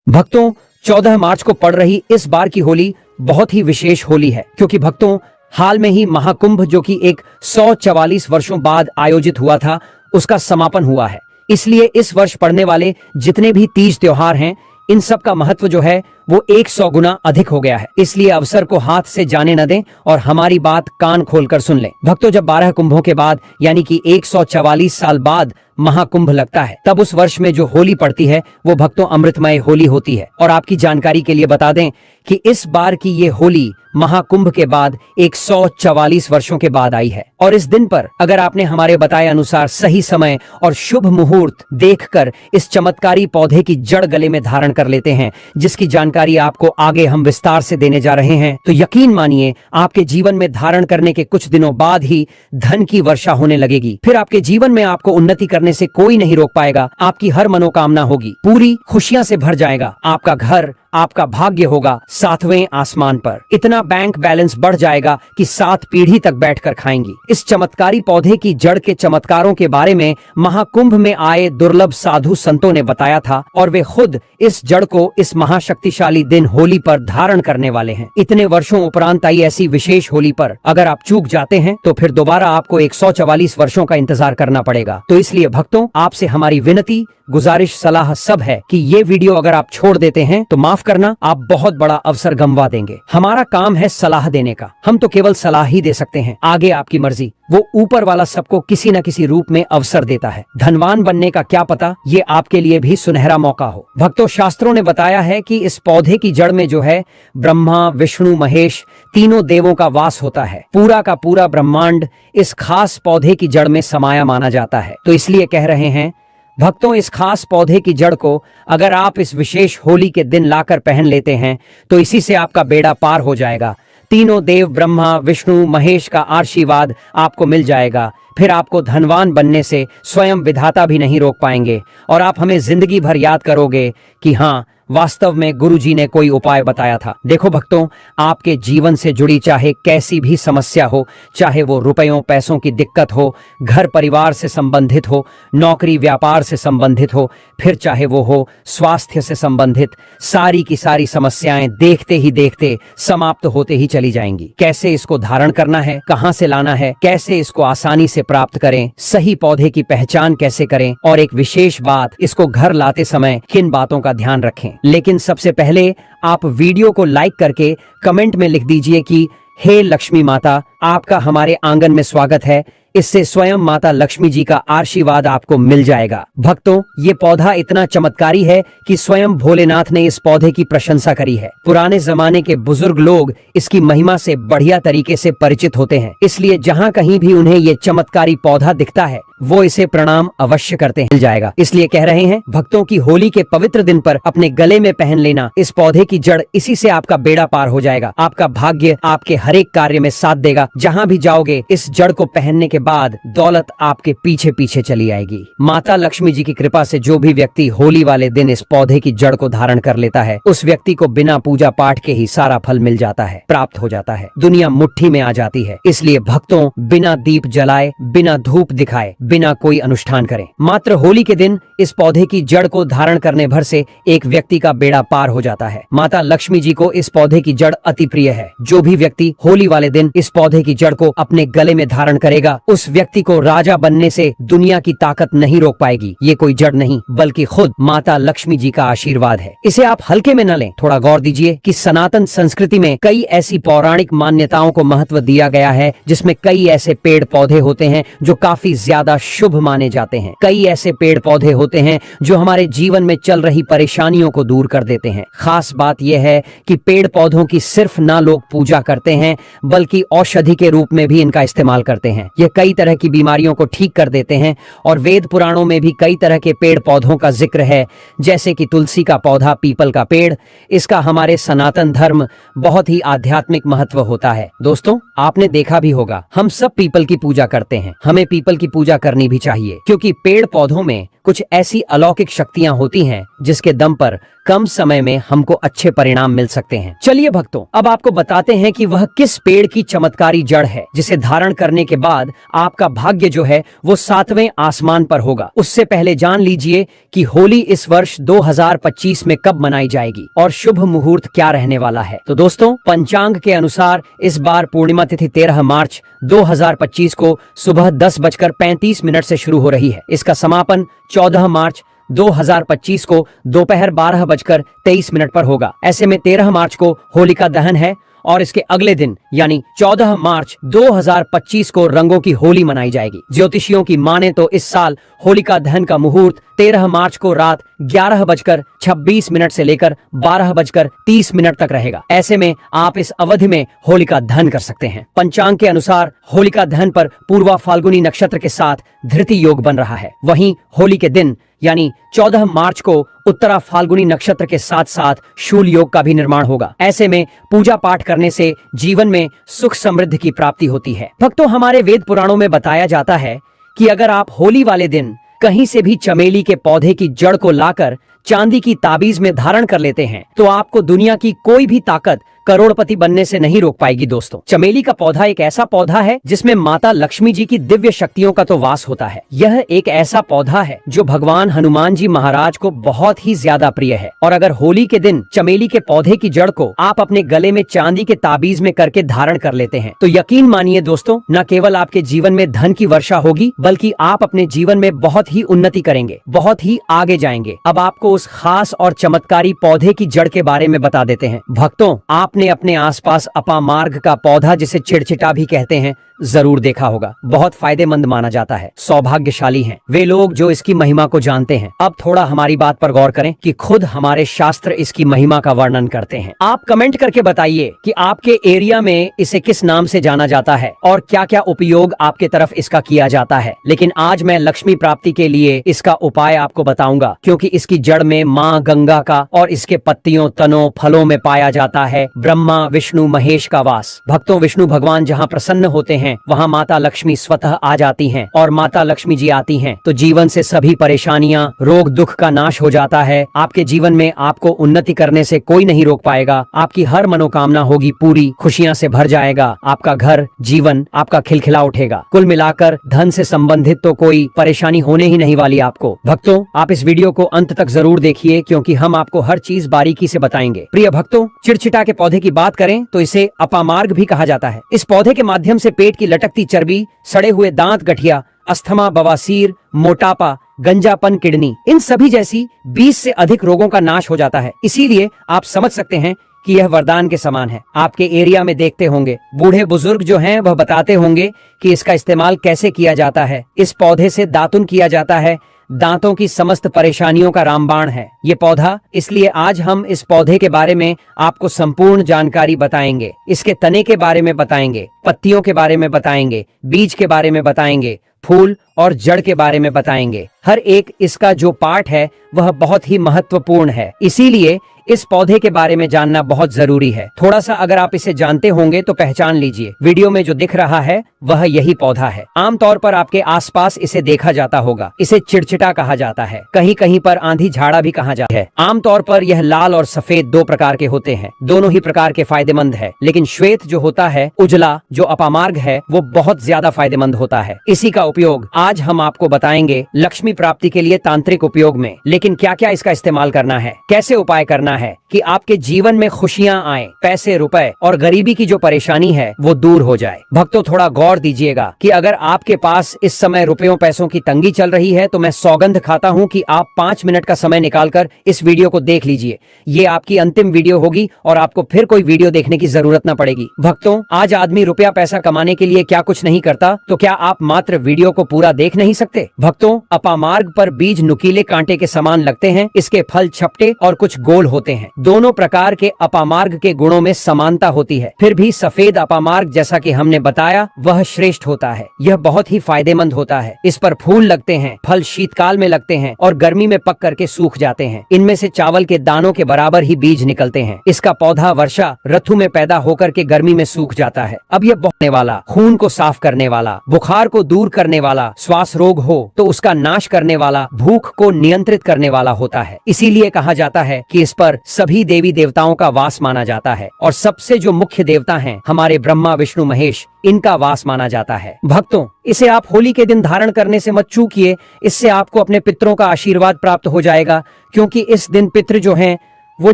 भक्तों, 14 मार्च को पड़ रही इस बार की होली बहुत ही विशेष होली है, क्योंकि भक्तों हाल में ही महाकुंभ, जो कि एक 144 वर्षों बाद आयोजित हुआ था, उसका समापन हुआ है। इसलिए इस वर्ष पड़ने वाले जितने भी तीज त्योहार हैं, इन सब का महत्व जो है वो 100 गुना अधिक हो गया है। इसलिए अवसर को हाथ से जाने न दें और हमारी बात कान खोलकर सुन लें। भक्तों, जब 12 कुंभों के बाद यानी कि 144 साल बाद महाकुंभ लगता है, तब उस वर्ष में जो होली पड़ती है वो भक्तों अमृतमय होली होती है। और आपकी जानकारी के लिए बता दें कि इस बार की ये होली महाकुंभ के बाद 144 वर्षों के बाद आई है। और इस दिन पर अगर आपने हमारे बताए अनुसार सही समय और शुभ मुहूर्त देखकर इस चमत्कारी पौधे की जड़ गले में धारण कर लेते हैं, जिसकी जानकारी आपको आगे हम विस्तार से देने जा रहे हैं, तो यकीन मानिए आपके जीवन में धारण करने के कुछ दिनों बाद ही धन की वर्षा होने लगेगी। फिर आपके जीवन में आपको उन्नति करने से कोई नहीं रोक पाएगा। आपकी हर मनोकामना होगी, पूरी खुशियां से भर जाएगा। आपका घर, आपका भाग्य होगा 7वें आसमान पर। इतना बैंक बैलेंस बढ़ जाएगा कि 7 पीढ़ी तक बैठकर खाएंगी। इस चमत्कारी पौधे की जड़ के चमत्कारों के बारे में महाकुंभ में आए दुर्लभ साधु संतों ने बताया था, और वे खुद इस जड़ को इस महाशक्तिशाली दिन होली पर धारण करने वाले हैं। इतने वर्षों उपरांत आई ऐसी विशेष होली पर अगर आप चूक जाते हैं तो फिर दोबारा आपको 144 वर्षों का इंतजार करना पड़ेगा। तो इसलिए भक्तों, आपसे हमारी विनती, गुजारिश, सलाह सब है कि ये वीडियो अगर आप छोड़ देते हैं तो माफ करना, आप बहुत बड़ा अवसर गंवा देंगे। हमारा काम है सलाह देने का, हम तो केवल सलाह ही दे सकते हैं। आगे आपकी मर्जी। वो ऊपर वाला सबको किसी न किसी रूप में अवसर देता है। धनवान बनने का क्या पता, ये आपके लिए भी सुनहरा मौका हो। भक्तों, शास्त्रों ने बताया है कि इस पौधे की जड़ में जो है ब्रह्मा, विष्णु, महेश तीनों देवों का वास होता है। पूरा का पूरा ब्रह्मांड इस खास पौधे की जड़ में समाया माना जाता है। तो इसलिए कह रहे हैं भक्तों, इस खास पौधे की जड़ को अगर आप इस विशेष होली के दिन लाकर पहन लेते हैं तो इसी से आपका बेड़ा पार हो जाएगा। तीनों देव ब्रह्मा, विष्णु, महेश का आशीर्वाद आपको मिल जाएगा। फिर आपको धनवान बनने से स्वयं विधाता भी नहीं रोक पाएंगे, और आप हमें जिंदगी भर याद करोगे कि हाँ, वास्तव में गुरुजी ने कोई उपाय बताया था। देखो भक्तों, आपके जीवन से जुड़ी चाहे कैसी भी समस्या हो, चाहे वो रुपयों पैसों की दिक्कत हो, घर परिवार से संबंधित हो, नौकरी व्यापार से संबंधित हो, फिर चाहे वो हो स्वास्थ्य से संबंधित, सारी की सारी समस्याएं देखते ही देखते समाप्त होते ही चली जाएंगी। कैसे इसको धारण करना है, कहां से लाना है, कैसे इसको आसानी से प्राप्त करें, सही पौधे की पहचान कैसे करें, और एक विशेष बात, इसको घर लाते समय किन बातों का ध्यान रखें। लेकिन सबसे पहले आप वीडियो को लाइक करके कमेंट में लिख दीजिए कि हे लक्ष्मी माता, आपका हमारे आंगन में स्वागत है। इससे स्वयं माता लक्ष्मी जी का आशीर्वाद आपको मिल जाएगा। भक्तों, ये पौधा इतना चमत्कारी है कि स्वयं भोलेनाथ ने इस पौधे की प्रशंसा करी है। पुराने जमाने के बुजुर्ग लोग इसकी महिमा से बढ़िया तरीके से परिचित होते हैं, इसलिए जहाँ कहीं भी उन्हें ये चमत्कारी पौधा दिखता है वो इसे प्रणाम अवश्य करते हैं। मिल जाएगा। इसलिए कह रहे हैं भक्तों की होली के पवित्र दिन पर अपने गले में पहन लेना इस पौधे की जड़, इसी से आपका बेड़ा पार हो जाएगा। आपका भाग्य आपके हर एक कार्य में साथ देगा। जहाँ भी जाओगे इस जड़ को पहनने के बाद दौलत आपके पीछे पीछे चली आएगी। माता लक्ष्मी जी की कृपा से जो भी व्यक्ति होली वाले दिन इस पौधे की जड़ को धारण कर लेता है, उस व्यक्ति को बिना पूजा पाठ के ही सारा फल मिल जाता है, प्राप्त हो जाता है। दुनिया मुट्ठी में आ जाती है। इसलिए भक्तों, बिना दीप जलाए, बिना धूप दिखाए, बिना कोई अनुष्ठान करें, मात्र होली के दिन इस पौधे की जड़ को धारण करने भर से एक व्यक्ति का बेड़ा पार हो जाता है। माता लक्ष्मी जी को इस पौधे की जड़ अति प्रिय है। जो भी व्यक्ति होली वाले दिन इस पौधे की जड़ को अपने गले में धारण करेगा, उस व्यक्ति को राजा बनने से दुनिया की ताकत नहीं रोक पाएगी। ये कोई जड़ नहीं बल्कि खुद माता लक्ष्मी जी का आशीर्वाद है। इसे आप हल्के में न लें। थोड़ा गौर दीजिए कि सनातन संस्कृति में कई ऐसी पौराणिक मान्यताओं को महत्व दिया गया है, जिसमें कई ऐसे पेड़ पौधे होते हैं जो काफी ज्यादा शुभ माने जाते हैं। कई ऐसे पेड़ पौधे होते हैं जो हमारे जीवन में चल रही परेशानियों को दूर कर देते हैं। खास बात यह है कि पेड़ पौधों की सिर्फ ना लोग पूजा करते हैं, बल्कि औषधि के रूप में भी इनका इस्तेमाल करते हैं। ये कई तरह की बीमारियों को ठीक कर देते हैं, और वेद पुराणों में भी कई तरह के पेड़ पौधों का जिक्र है, जैसे कि तुलसी का पौधा, पीपल का पेड़। इसका हमारे सनातन धर्म बहुत ही आध्यात्मिक महत्व होता है। दोस्तों, आपने देखा भी होगा, हम सब पीपल की पूजा करते हैं। हमें पीपल की पूजा करनी भी चाहिए, क्योंकि पेड़ पौधों में कुछ ऐसी अलौकिक शक्तियां होती हैं जिसके दम पर कम समय में हमको अच्छे परिणाम मिल सकते हैं। चलिए भक्तों, अब आपको बताते हैं कि वह किस पेड़ की चमत्कारी जड़ है जिसे धारण करने के बाद आपका भाग्य जो है वो 7वें आसमान पर होगा। उससे पहले जान लीजिए कि होली इस वर्ष 2025 में कब मनाई जाएगी और शुभ मुहूर्त क्या रहने वाला है। तो दोस्तों, पंचांग के अनुसार इस बार पूर्णिमा तिथि 13 मार्च 2025 को सुबह 10:35 से शुरू हो रही है। इसका समापन 14 मार्च 2025 को दोपहर 12:23 पर होगा। ऐसे में 13 मार्च को होलिका दहन है और इसके अगले दिन यानी 14 मार्च 2025 को रंगों की होली मनाई जाएगी। ज्योतिषियों की माने तो इस साल होलिका दहन का मुहूर्त 13 मार्च को रात 11:26 से लेकर 12:30 तक रहेगा। ऐसे में आप इस अवधि में होलिका दहन कर सकते हैं। पंचांग के अनुसार होलिका दहन पर पूर्वा फाल्गुनी नक्षत्र के साथ धृति योग बन रहा है। वहीं होली के दिन यानी 14 मार्च को उत्तरा फाल्गुनी नक्षत्र के साथ साथ शूल योग का भी निर्माण होगा। ऐसे में पूजा पाठ करने से जीवन में सुख समृद्धि की प्राप्ति होती है। भक्तों, हमारे वेद पुराणों में बताया जाता है कि अगर आप होली वाले दिन कहीं से भी चमेली के पौधे की जड़ को लाकर चांदी की ताबीज में धारण कर लेते हैं तो आपको दुनिया की कोई भी ताकत करोड़पति बनने से नहीं रोक पाएगी। दोस्तों, चमेली का पौधा एक ऐसा पौधा है जिसमें माता लक्ष्मी जी की दिव्य शक्तियों का तो वास होता है। यह एक ऐसा पौधा है जो भगवान हनुमान जी महाराज को बहुत ही ज्यादा प्रिय है। और अगर होली के दिन चमेली के पौधे की जड़ को आप अपने गले में चांदी के ताबीज में करके धारण कर लेते हैं तो यकीन मानिए दोस्तों, न केवल आपके जीवन में धन की वर्षा होगी बल्कि आप अपने जीवन में बहुत ही उन्नति करेंगे, बहुत ही आगे जाएंगे। अब आपको उस खास और चमत्कारी पौधे की जड़ के बारे में बता देते हैं। भक्तों, आपने अपने आसपास अपामार्ग का पौधा जिसे चिड़चिटा भी कहते हैं जरूर देखा होगा। बहुत फायदेमंद माना जाता है। सौभाग्यशाली हैं वे लोग जो इसकी महिमा को जानते हैं। अब थोड़ा हमारी बात पर गौर करें कि खुद हमारे शास्त्र इसकी महिमा का वर्णन करते हैं। आप कमेंट करके बताइए कि आपके एरिया में इसे किस नाम से जाना जाता है और क्या क्या उपयोग आपके तरफ इसका किया जाता है। लेकिन आज मैं लक्ष्मी प्राप्ति के लिए इसका उपाय आपको बताऊंगा, क्योंकि इसकी जड़ में माँ गंगा का और इसके पत्तियों, तनों, फलों में पाया जाता है ब्रह्मा, विष्णु, महेश का वास। भक्तों, विष्णु भगवान जहाँ प्रसन्न होते हैं वहाँ माता लक्ष्मी स्वतः आ जाती हैं और माता लक्ष्मी जी आती हैं तो जीवन से सभी परेशानियां, रोग दुख का नाश हो जाता है। आपके जीवन में आपको उन्नति करने से कोई नहीं रोक पाएगा। आपकी हर मनोकामना होगी पूरी, खुशियां से भर जाएगा आपका घर, जीवन आपका खिलखिला उठेगा। कुल मिलाकर धन से संबंधित तो कोई परेशानी होने ही नहीं वाली आपको। भक्तों, आप इस वीडियो को अंत तक जरूर देखिए क्योंकि हम आपको हर चीज बारीकी से बताएंगे। प्रिय भक्तों, चिड़चिटा के पौधे की बात करें तो इसे अपामार्ग भी कहा जाता है। इस पौधे के माध्यम से पेट की लटकती चर्बी, सड़े हुए दांत, गठिया, अस्थमा, बवासीर, मोटापा, गंजापन, किडनी, इन सभी जैसी 20 से अधिक रोगों का नाश हो जाता है। इसीलिए आप समझ सकते हैं कि यह वरदान के समान है। आपके एरिया में देखते होंगे बूढ़े बुजुर्ग जो हैं वह बताते होंगे कि इसका इस्तेमाल कैसे किया जाता है। इस पौधे से दातुन किया जाता है। दांतों की समस्त परेशानियों का रामबाण है ये पौधा। इसलिए आज हम इस पौधे के बारे में आपको संपूर्ण जानकारी बताएंगे। इसके तने के बारे में बताएंगे, पत्तियों के बारे में बताएंगे, बीज के बारे में बताएंगे, फूल और जड़ के बारे में बताएंगे। हर एक इसका जो पार्ट है वह बहुत ही महत्वपूर्ण है। इसीलिए इस पौधे के बारे में जानना बहुत जरूरी है। थोड़ा सा अगर आप इसे जानते होंगे तो पहचान लीजिए। वीडियो में जो दिख रहा है वह यही पौधा है। आमतौर पर आपके आसपास इसे देखा जाता होगा। इसे चिड़चिटा कहा जाता है, कहीं कहीं पर आंधी झाड़ा भी कहा जाता है। आमतौर पर यह लाल और सफेद दो प्रकार के होते हैं। दोनों ही प्रकार के फायदेमंद है, लेकिन श्वेत जो होता है, उजला जो अपामार्ग है, वो बहुत ज्यादा फायदेमंद होता है। इसी का उपयोग आज हम आपको बताएंगे लक्ष्मी प्राप्ति के लिए तांत्रिक उपयोग में। लेकिन क्या क्या इसका इस्तेमाल करना है, कैसे उपाय करना है कि आपके जीवन में खुशियां आए, पैसे, रुपए और गरीबी की जो परेशानी है वो दूर हो जाए। भक्तों, थोड़ा गौर दीजिएगा कि अगर आपके पास इस समय रुपयों पैसों की तंगी चल रही है तो मैं सौगंध खाता हूं कि आप 5 मिनट का समय निकालकर इस वीडियो को देख लीजिए। ये आपकी अंतिम वीडियो होगी और आपको फिर कोई वीडियो देखने की जरूरत न पड़ेगी। भक्तों, आज आदमी रुपया पैसा कमाने के लिए क्या कुछ नहीं करता, तो क्या आप मात्र वीडियो को पूरा देख नहीं सकते? भक्तों, अपामार्ग पर बीज नुकीले कांटे के समान लगते हैं। इसके फल छपटे और कुछ गोल होते हैं। दोनों प्रकार के अपामार्ग के गुणों में समानता होती है। फिर भी सफेद अपामार्ग, जैसा कि हमने बताया, वह श्रेष्ठ होता है। यह बहुत ही फायदेमंद होता है। इस पर फूल लगते हैं, फल शीतकाल में लगते हैं और गर्मी में पक करके सूख जाते हैं। इनमें से चावल के दानों के बराबर ही बीज निकलते हैं। इसका पौधा वर्षा ऋतु में पैदा होकर के गर्मी में सूख जाता है। अब यह बढ़ने वाला, खून को साफ करने वाला, बुखार को दूर करने करने वाला, श्वास रोग हो तो उसका नाश करने वाला, भूख को नियंत्रित करने वाला होता है। इसीलिए कहा जाता है कि इस पर सभी देवी देवताओं का वास माना जाता है और सबसे जो मुख्य देवता हैं हमारे ब्रह्मा विष्णु महेश, इनका वास माना जाता है। भक्तों, इसे आप होली के दिन धारण करने से मत चूकिए। इससे आपको अपने पितरों का आशीर्वाद प्राप्त हो जाएगा, क्योंकि इस दिन पितृ जो हैं वो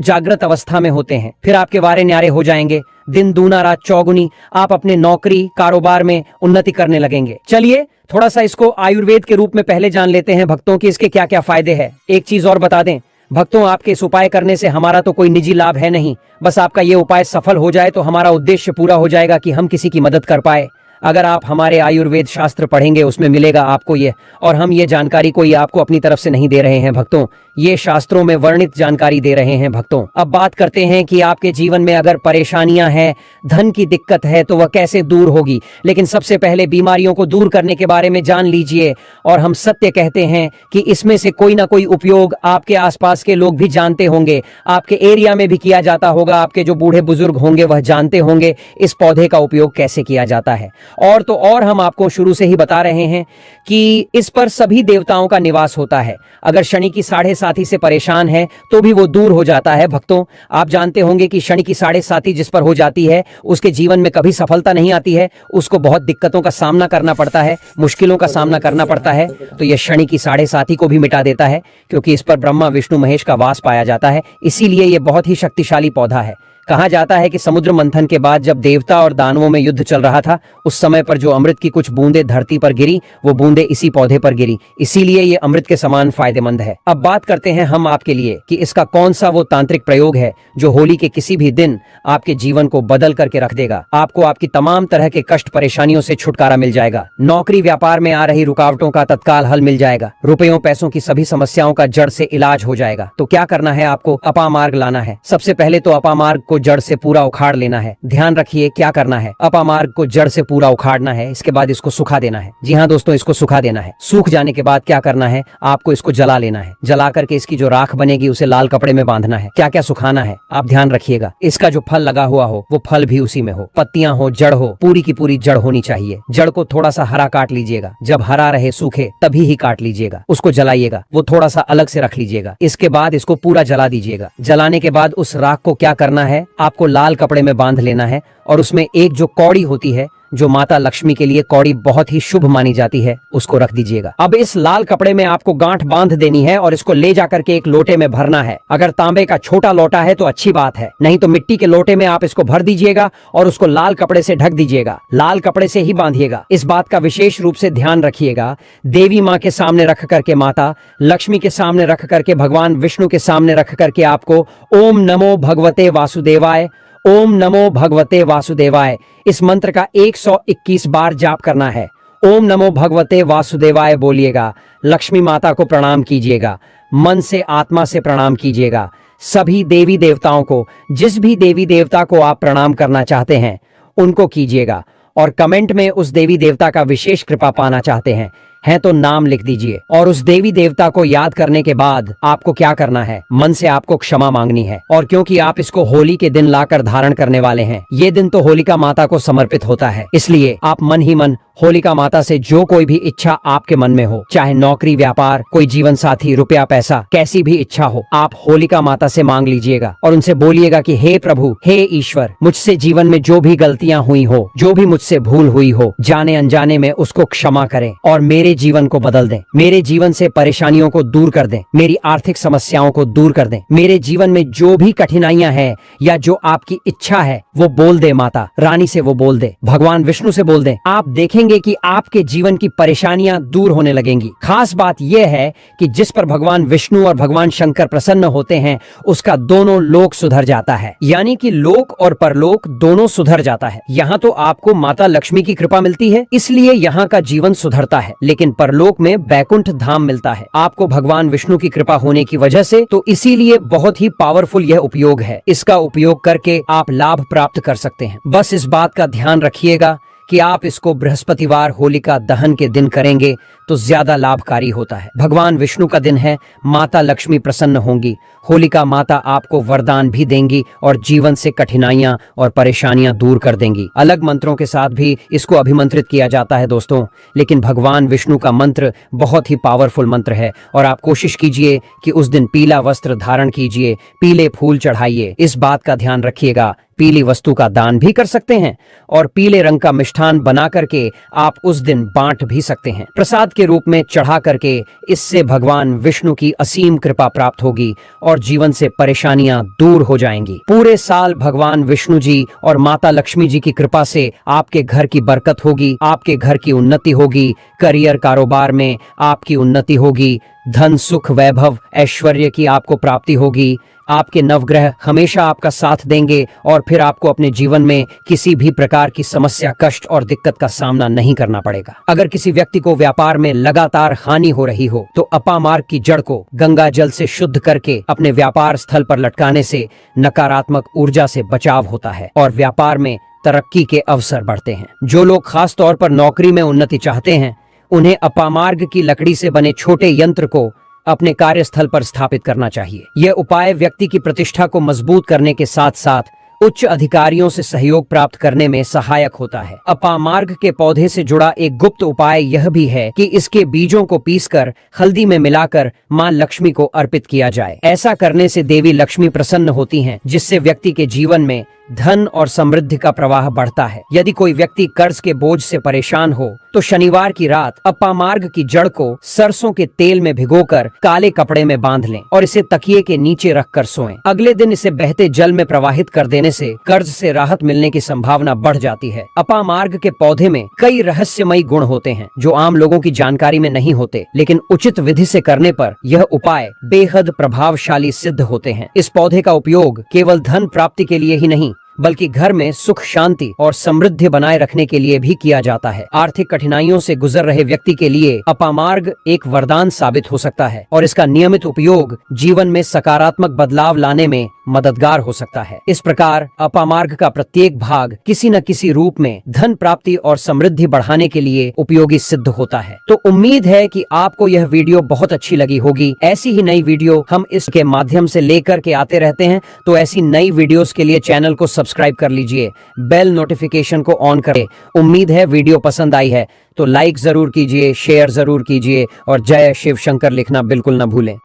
जागृत अवस्था में होते हैं। फिर आपके वारे न्यारे हो जाएंगे, दिन दूना रात चौगुनी, आप अपने नौकरी कारोबार में उन्नति करने लगेंगे। चलिए थोड़ा सा इसको आयुर्वेद के रूप में पहले जान लेते हैं भक्तों की इसके क्या क्या फायदे हैं। एक चीज और बता दें भक्तों, आपके इस उपाय करने से हमारा तो कोई निजी लाभ है नहीं, बस आपका ये उपाय सफल हो जाए तो हमारा उद्देश्य पूरा हो जाएगा कि हम किसी की मदद कर पाए। अगर आप हमारे आयुर्वेद शास्त्र पढ़ेंगे उसमें मिलेगा आपको ये, और हम ये जानकारी कोई आपको अपनी तरफ से नहीं दे रहे हैं भक्तों, ये शास्त्रों में वर्णित जानकारी दे रहे हैं भक्तों। अब बात करते हैं कि आपके जीवन में अगर परेशानियां हैं, धन की दिक्कत है तो वह कैसे दूर होगी। लेकिन सबसे पहले बीमारियों को दूर करने के बारे में जान लीजिए। और हम सत्य कहते हैं कि इसमें से कोई ना कोई उपयोग आपके आसपास के लोग भी जानते होंगे, आपके एरिया में भी किया जाता होगा, आपके जो बूढ़े बुजुर्ग होंगे वह जानते होंगे इस पौधे का उपयोग कैसे किया जाता है। और तो और हम आपको शुरू से ही बता रहे हैं कि इस पर सभी देवताओं का निवास होता है। अगर शनि की साढ़े साथी से परेशान है तो भी वो दूर हो जाता है। भक्तों, आप जानते होंगे कि शनि की साढ़े साथी जिस पर हो जाती है उसके जीवन में कभी सफलता नहीं आती है, उसको बहुत दिक्कतों का सामना करना पड़ता है, मुश्किलों का सामना करना पड़ता है। तो यह शनि की साढ़े साथी को भी मिटा देता है, क्योंकि इस पर ब्रह्मा विष्णु महेश का वास पाया जाता है। इसीलिए यह बहुत ही शक्तिशाली पौधा है। कहा जाता है कि समुद्र मंथन के बाद जब देवता और दानवों में युद्ध चल रहा था, उस समय पर जो अमृत की कुछ बूंदें धरती पर गिरी, वो बूंदें इसी पौधे पर गिरी। इसीलिए ये अमृत के समान फायदेमंद है। अब बात करते हैं हम आपके लिए कि इसका कौन सा वो तांत्रिक प्रयोग है जो होली के किसी भी दिन आपके जीवन को बदल करके रख देगा। आपको आपकी तमाम तरह के कष्ट परेशानियों से छुटकारा मिल जाएगा। नौकरी व्यापार में आ रही रुकावटों का तत्काल हल मिल जाएगा। रुपयों पैसों की सभी समस्याओं का जड़ से इलाज हो जाएगा। तो क्या करना है, आपको अपामार्ग लाना है। सबसे पहले तो अपामार्ग को जड़ से पूरा उखाड़ लेना है। ध्यान रखिए क्या करना है, अपामार्ग को जड़ से पूरा उखाड़ना है। इसके बाद इसको सुखा देना है। जी हाँ दोस्तों, इसको सुखा देना है। सूख जाने के बाद क्या करना है, आपको इसको जला लेना है। जला करके इसकी जो राख बनेगी उसे लाल कपड़े में बांधना है। क्या क्या सुखाना है आप ध्यान रखिएगा। इसका जो फल लगा हुआ हो वो फल भी उसी में हो, पत्तियां हो, जड़ हो, पूरी की पूरी जड़ होनी चाहिए। जड़ को थोड़ा सा हरा काट लीजिएगा, जब हरा रहे सूखे तभी ही काट लीजिएगा। उसको जलाइएगा, वो थोड़ा सा अलग से रख लीजिएगा। इसके बाद इसको पूरा जला दीजिएगा। जलाने के बाद उस राख को क्या करना है, आपको लाल कपड़े में बांध लेना है और उसमें एक जो कौड़ी होती है, जो माता लक्ष्मी के लिए कौड़ी बहुत ही शुभ मानी जाती है, उसको रख दीजिएगा। अब इस लाल कपड़े में आपको गांठ बांध देनी है और इसको ले जाकर के एक लोटे में भरना है। अगर तांबे का छोटा लोटा है तो अच्छी बात है, नहीं तो मिट्टी के लोटे में आप इसको भर दीजिएगा और उसको लाल कपड़े से ढक दीजिएगा। लाल कपड़े से ही बांधिएगा। इस बात का विशेष रूप से ध्यान रखिएगा। देवी माँ के सामने रख करके, माता लक्ष्मी के सामने रख करके, भगवान विष्णु के सामने रख करके आपको ओम नमो भगवते वासुदेवाय, ओम नमो भगवते वासुदेवाय इस मंत्र का 121 बार जाप करना है। ओम नमो भगवते वासुदेवाय बोलिएगा। लक्ष्मी माता को प्रणाम कीजिएगा, मन से आत्मा से प्रणाम कीजिएगा। सभी देवी देवताओं को, जिस भी देवी देवता को आप प्रणाम करना चाहते हैं उनको कीजिएगा। और कमेंट में उस देवी देवता का विशेष कृपा पाना चाहते हैं तो नाम लिख दीजिए। और उस देवी देवता को याद करने के बाद आपको क्या करना है, मन से आपको क्षमा मांगनी है। और क्योंकि आप इसको होली के दिन लाकर धारण करने वाले हैं, ये दिन तो होलिका माता को समर्पित होता है, इसलिए आप मन ही मन होलिका माता से जो कोई भी इच्छा आपके मन में हो, चाहे नौकरी व्यापार, कोई जीवन साथी, रुपया पैसा, कैसी भी इच्छा हो, आप होलिका माता से मांग लीजिएगा और उनसे बोलिएगा कि हे प्रभु, हे ईश्वर, मुझसे जीवन में जो भी गलतियां हुई हो, जो भी मुझसे भूल हुई हो, जाने अनजाने में उसको क्षमा करें और मेरे जीवन को बदल दें। मेरे जीवन से परेशानियों को दूर कर दें, मेरी आर्थिक समस्याओं को दूर कर दें। मेरे जीवन में जो भी कठिनाइयां हैं या जो आपकी इच्छा है वो बोल दे, माता रानी से वो बोल दे, भगवान विष्णु से बोल दे। आप देखेंगे कि आपके जीवन की परेशानियां दूर होने लगेंगी। खास बात यह है कि जिस पर भगवान विष्णु और भगवान शंकर प्रसन्न होते हैं उसका दोनों लोक सुधर जाता है, यानी कि लोक और परलोक दोनों सुधर जाता है। यहाँ तो आपको माता लक्ष्मी की कृपा मिलती है, इसलिए यहाँ का जीवन सुधरता है, लेकिन परलोक में बैकुंठ धाम मिलता है आपको भगवान विष्णु की कृपा होने की वजह से। तो इसीलिए बहुत ही पावरफुल यह उपयोग है। इसका उपयोग करके आप लाभ प्राप्त कर सकते हैं। बस इस बात का ध्यान रखिएगा कि आप इसको बृहस्पतिवार होलिका दहन के दिन करेंगे तो ज्यादा लाभकारी होता है। भगवान विष्णु का दिन है, माता लक्ष्मी प्रसन्न होंगी। होलिका माता आपको वरदान भी देंगी और जीवन से कठिनाइयां और परेशानियां दूर कर देंगी। अलग मंत्रों के साथ भी इसको अभिमंत्रित किया जाता है दोस्तों, लेकिन भगवान विष्णु का मंत्र बहुत ही पावरफुल मंत्र है और आप कोशिश कीजिए कि उस दिन पीला वस्त्र धारण कीजिए, पीले फूल चढ़ाइए। इस बात का ध्यान रखिएगा, पीली वस्तु का दान भी कर सकते हैं और पीले रंग का मिष्ठान बना करके आप उस दिन बांट भी सकते हैं प्रसाद के रूप में चढ़ा करके। इससे भगवान विष्णु की असीम कृपा प्राप्त होगी और जीवन से परेशानियां दूर हो जाएंगी। पूरे साल भगवान विष्णु जी और माता लक्ष्मी जी की कृपा से आपके घर की बरकत होगी, आपके घर की उन्नति होगी, करियर कारोबार में आपकी उन्नति होगी, धन सुख वैभव ऐश्वर्य की आपको प्राप्ति होगी। आपके नवग्रह हमेशा आपका साथ देंगे और फिर आपको अपने जीवन में किसी भी प्रकार की समस्या, कष्ट और दिक्कत का सामना नहीं करना पड़ेगा। अगर किसी व्यक्ति को व्यापार में लगातार हानि हो रही हो तो अपामार्ग की जड़ को गंगा जल से शुद्ध करके अपने व्यापार स्थल पर लटकाने से नकारात्मक ऊर्जा से बचाव होता है और व्यापार में तरक्की के अवसर बढ़ते हैं। जो लोग खास तौर पर नौकरी में उन्नति चाहते हैं, उन्हें अपामार्ग की लकड़ी से बने छोटे यंत्र को अपने कार्यस्थल पर स्थापित करना चाहिए। यह उपाय व्यक्ति की प्रतिष्ठा को मजबूत करने के साथ साथ उच्च अधिकारियों से सहयोग प्राप्त करने में सहायक होता है। अपामार्ग के पौधे से जुड़ा एक गुप्त उपाय यह भी है कि इसके बीजों को पीसकर हल्दी में मिलाकर मां लक्ष्मी को अर्पित किया जाए। ऐसा करने से देवी लक्ष्मी प्रसन्न होती हैं, जिससे व्यक्ति के जीवन में धन और समृद्धि का प्रवाह बढ़ता है। यदि कोई व्यक्ति कर्ज के बोझ से परेशान हो तो शनिवार की रात अपामार्ग की जड़ को सरसों के तेल में भिगोकर काले कपड़े में बांध लें और इसे तकिए के नीचे रखकर सोएं। अगले दिन इसे बहते जल में प्रवाहित कर देने से कर्ज से राहत मिलने की संभावना बढ़ जाती है। अपामार्ग के पौधे में कई रहस्यमयी गुण होते हैं जो आम लोगों की जानकारी में नहीं होते, लेकिन उचित विधि से करने पर यह उपाय बेहद प्रभावशाली सिद्ध होते हैं। इस पौधे का उपयोग केवल धन प्राप्ति के लिए ही नहीं बल्कि घर में सुख शांति और समृद्धि बनाए रखने के लिए भी किया जाता है। आर्थिक कठिनाइयों से गुजर रहे व्यक्ति के लिए अपामार्ग एक वरदान साबित हो सकता है और इसका नियमित उपयोग जीवन में सकारात्मक बदलाव लाने में मददगार हो सकता है। इस प्रकार अपामार्ग का प्रत्येक भाग किसी न किसी रूप में धन प्राप्ति और समृद्धि बढ़ाने के लिए उपयोगी सिद्ध होता है। तो उम्मीद है कि आपको यह वीडियो बहुत अच्छी लगी होगी। ऐसी ही नई वीडियो हम इसके माध्यम से लेकर के आते रहते हैं, तो ऐसी नई वीडियोस के लिए चैनल को सब्सक्राइब कर लीजिए, बेल नोटिफिकेशन को ऑन करें। उम्मीद है वीडियो पसंद आई है तो लाइक जरूर कीजिए, शेयर जरूर कीजिए और जय शिव शंकर लिखना बिल्कुल न भूलें।